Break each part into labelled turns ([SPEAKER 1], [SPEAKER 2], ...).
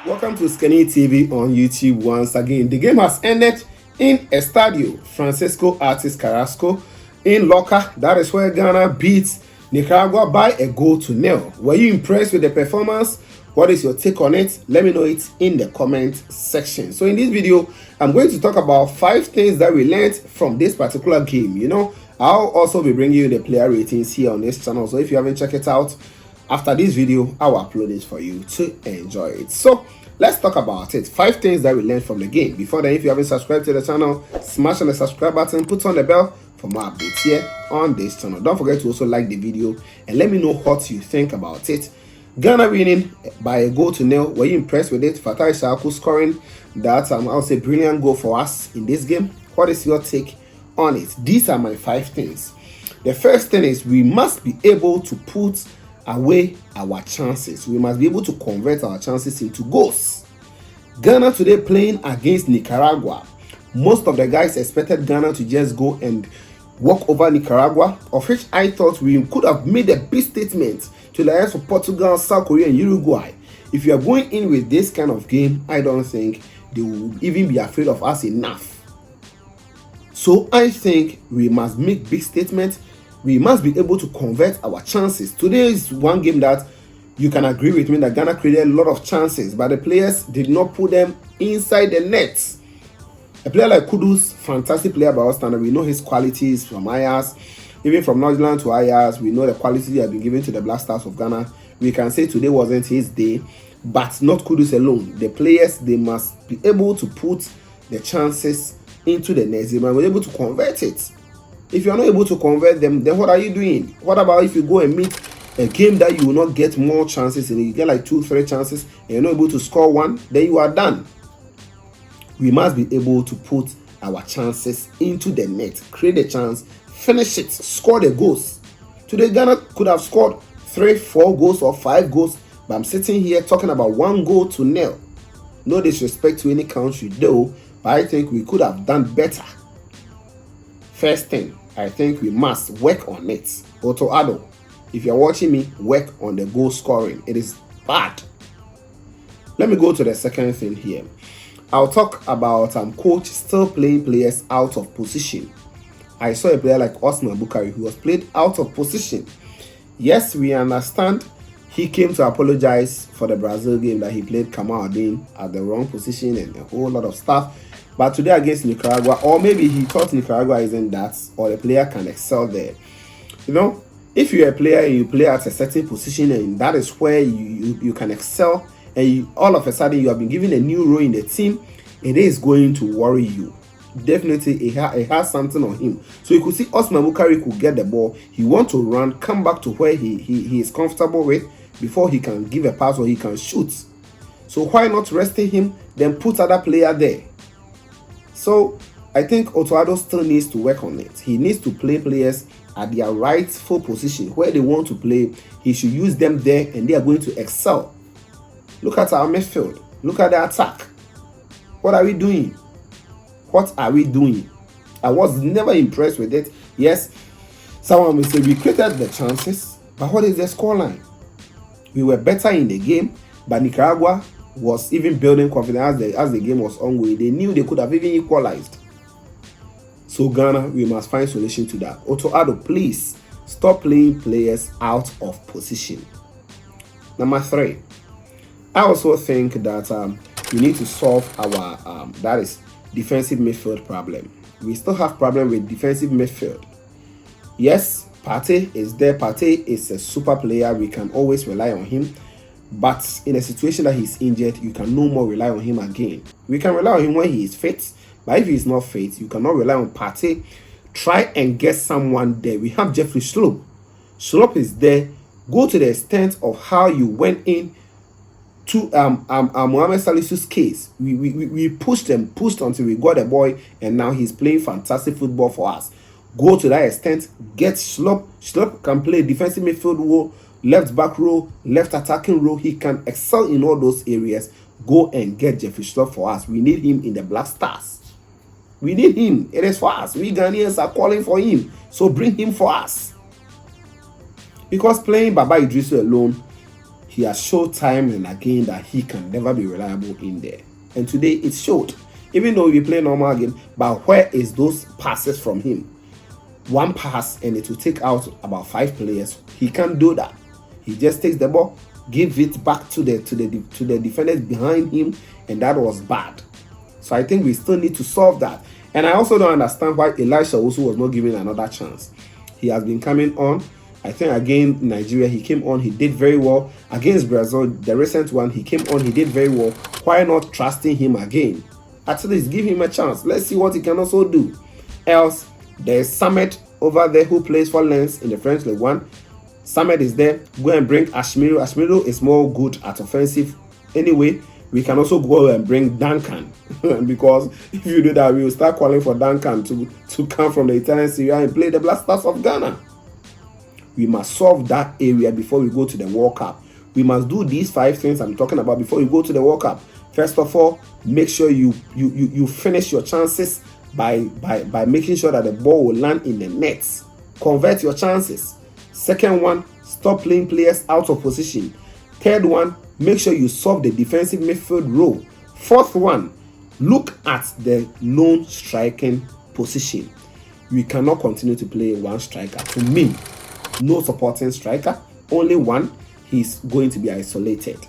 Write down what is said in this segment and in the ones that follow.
[SPEAKER 1] Welcome to Skinny TV on YouTube once again. The game has ended in Estadio Francisco Artis Carrasco in Loca. That is where Ghana beats Nicaragua by a goal to nil. Were you impressed with the performance? What is your take on it? Let me know it in the comment section. So in this video, I'm going to talk about 5 things that we learned from this particular game. I'll also be bringing you the player ratings here on this channel. So if you haven't checked it out, after this video, I'll upload it for you to enjoy it. So let's talk about it. 5 things that we learned from the game. Before then, if you haven't subscribed to the channel, smash on the subscribe button, put on the bell for more updates here on this channel. Don't forget to also like the video and let me know what you think about it. Ghana winning by a goal to nil. Were you impressed with it? Fatai Shaku scoring that I'll say brilliant goal for us in this game. What is your take on it? These are my 5 things. The first thing is we must be able to put away our chances. We must be able to convert our chances into goals. Ghana today playing against Nicaragua. Most of the guys expected Ghana to just go and walk over Nicaragua, of which I thought we could have made a big statement to the likes of Portugal, South Korea, and Uruguay. If you are going in with this kind of game, I don't think they will even be afraid of us enough. So I think we must make big statements. We must be able to convert our chances. Today is one game that you can agree with me that Ghana created a lot of chances, but the players did not put them inside the net. A player like Kudus, fantastic player by our standard. We know his qualities from Ajax, even from Northern to Ajax. We know the quality he has been given to the Black Stars of Ghana. We can say today wasn't his day, but not Kudus alone. The players, they must be able to put the chances into the net. They must be able to convert it. If you are not able to convert them, then what are you doing? What about if you go and meet a game that you will not get more chances in? You get like 2-3 chances and you're not able to score one, then you are done. We must be able to put our chances into the net, create a chance, finish it, score the goals. Today Ghana could have scored 3-4 goals or 5 goals, but I'm sitting here talking about 1 goal to nil. No disrespect to any country though, but I think we could have done better. First thing, I think we must work on it. Otto, Addo, if you're watching me, work on the goal scoring. It is bad. Let me go to the second thing here. I'll talk about coach still playing players out of position. I saw a player like Osman Bukari who was played out of position. Yes, we understand he came to apologize for the Brazil game that he played Kamal Adin at the wrong position and a whole lot of stuff. But today against Nicaragua, or maybe he thought Nicaragua isn't that, or the player can excel there. If you're a player and you play at a certain position and that is where you can excel, and all of a sudden you have been given a new role in the team, it is going to worry you. Definitely, it has something on him. So you could see Osman Bukari could get the ball. He wants to run, come back to where he is comfortable with before he can give a pass or he can shoot. So why not resting him, then put other player there? So I think Otto still needs to work on it. He needs to play players at their rightful position where they want to play. He should use them there and they are going to excel. Look at our midfield. Look at the attack. What are we doing? What are we doing? I was never impressed with it. Yes, someone will say we created the chances, but what is the scoreline? We were better in the game, but Nicaragua was even building confidence as the game was ongoing. They knew they could have even equalized. So Ghana, we must find solution to that. Otto, Addo, please stop playing players out of position. Number 3, I also think that we need to solve our that is defensive midfield problem. We still have problem with defensive midfield. Yes, Partey is there. Partey is a super player. We can always rely on him. But in a situation that he's injured, you can no more rely on him again. We can rely on him when he is fit, but if he is not fit, you cannot rely on Partey. Try and get someone there. We have Jeffrey Schlupp. Schlupp is there. Go to the extent of how you went in to Mohamed Salisu's case. We pushed until we got a boy, and now he's playing fantastic football for us. Go to that extent. Get Schlupp. Schlupp can play defensive midfield role, left back row, left attacking row. He can excel in all those areas. Go and get Jeffrey Schlupp for us. We need him in the Black Stars. We need him. It is for us. We Ghanaians are calling for him. So bring him for us. Because playing Baba Idrisu alone, he has showed time and again that he can never be reliable in there. And today it showed. Even though we play normal game, but where is those passes from him? One pass and it will take out about 5 players. He can't do that. He just takes the ball, give it back to the defenders behind him, and that was bad. So I think we still need to solve that. And I also don't understand why Elisha also was not given another chance. He has been coming on. I think against Nigeria, he came on, he did very well. Against Brazil, the recent one, he came on, he did very well. Why not trusting him again? At least give him a chance. Let's see what he can also do. Else, there's Samet over there who plays for Lens in the French League 1. Samet is there. Go and bring Ashmiro. Ashmiro is more good at offensive. Anyway, we can also go and bring Duncan. Because if you do that, we will start calling for Duncan to come from the Italian Serie A and play the Black Stars of Ghana. We must solve that area before we go to the World Cup. We must do these 5 things I'm talking about before you go to the World Cup. First of all, make sure you finish your chances by making sure that the ball will land in the nets. Convert your chances. Second one, stop playing players out of position. Third one, make sure you solve the defensive midfield role. Fourth one, look at the lone striking position. We cannot continue to play one striker. To me, no supporting striker, only one. He's going to be isolated.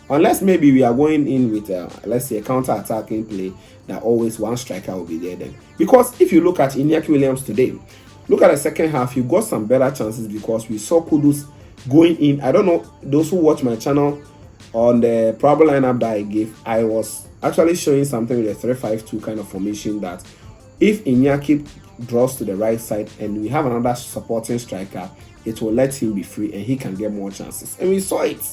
[SPEAKER 1] Unless maybe we are going in with, let's say, a counter-attacking play, that always one striker will be there then. Because if you look at Iñaki Williams today, look at the second half, you got some better chances because we saw Kudus going in. I don't know, those who watch my channel on the probable lineup that I gave, I was actually showing something with a 3-5-2 kind of formation that if Iñaki draws to the right side and we have another supporting striker, it will let him be free and he can get more chances. And we saw it.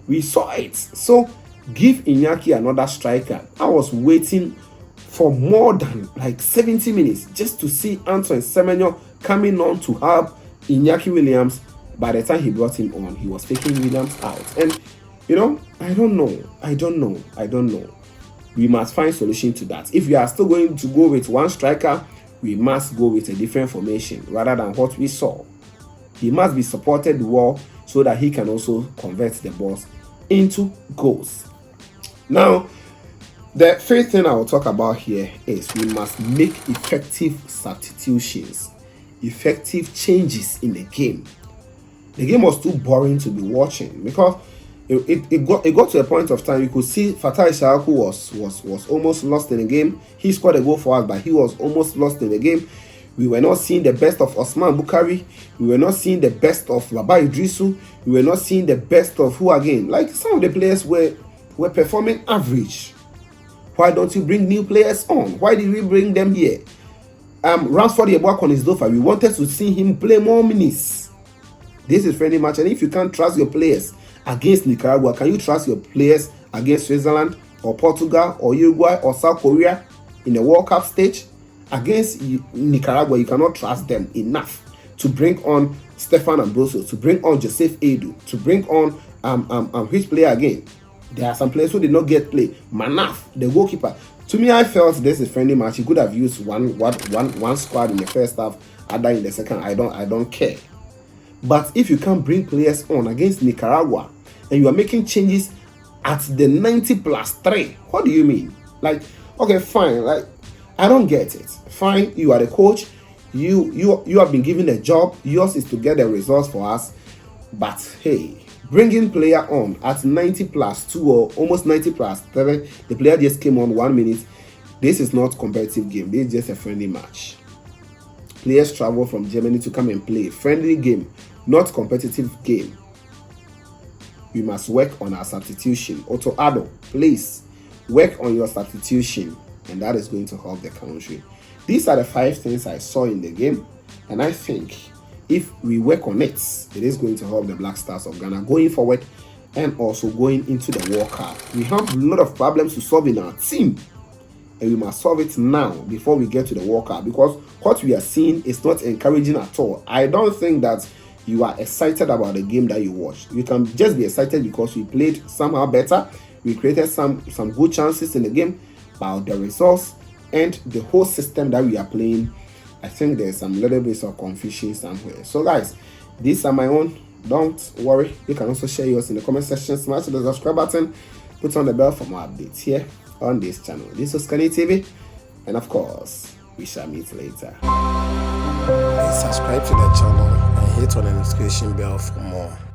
[SPEAKER 1] We saw it. So give Iñaki another striker. I was waiting for more than like 70 minutes just to see Antoine Semenyo coming on to help Iñaki Williams. By the time he brought him on, he was taking Williams out. And you know, I don't know. We must find solution to that. If we are still going to go with one striker, we must go with a different formation rather than what we saw. He must be supported well so that he can also convert the balls into goals. Now, the first thing I will talk about here is we must make effective substitutions, effective changes in the game. The game was too boring to be watching because it got to a point of time you could see Fatai Shaku was almost lost in the game. He scored a goal for us, but he was almost lost in the game. We were not seeing the best of Osman Bukari. We were not seeing the best of Baba Idrisu. We were not seeing the best of who again? Like some of the players were performing average. Why don't you bring new players on? Why did we bring them here? Ransford Yeboah on his Dofa. We wanted to see him play more minutes. This is friendly match, and if you can't trust your players against Nicaragua, can you trust your players against Switzerland or Portugal or Uruguay or South Korea in the World Cup stage? Against Nicaragua, you cannot trust them enough to bring on Stefan Ambrosio, to bring on Joseph Addo, to bring on which player again? There are some players who did not get play. Manaf, the goalkeeper. To me, I felt this is friendly match. He could have used one squad in the first half, other in the second. I don't care. But if you can't bring players on against Nicaragua and you are making changes at the 90+3, what do you mean? Like, okay, fine. Like, I don't get it. Fine, you are the coach. You have been given a job. Yours is to get the results for us. But hey, bringing player on at 90+2 or almost 90+3, the player just came on 1 minute. This is not competitive game. This is just a friendly match. Players travel from Germany to come and play. Friendly game, not competitive game. We must work on our substitution. Otto, Addo, please work on your substitution, and that is going to help the country. These are the 5 things I saw in the game, and I think if we work on it, it is going to help the Black Stars of Ghana going forward and also going into the World Cup. We have a lot of problems to solve in our team, and we must solve it now before we get to the World Cup, because what we are seeing is not encouraging at all. I don't think that you are excited about the game that you watched. You can just be excited because we played somehow better. We created some good chances in the game, but the results and the whole system that we are playing, I think there's some little bits of confusion somewhere. So guys, these are my own Don't worry, you can also share yours in the comment section. Smash the subscribe button, put on the bell for more updates here on this channel. This is Scanny TV, and of course, we shall meet later. Please subscribe to the channel and hit on the notification bell for more.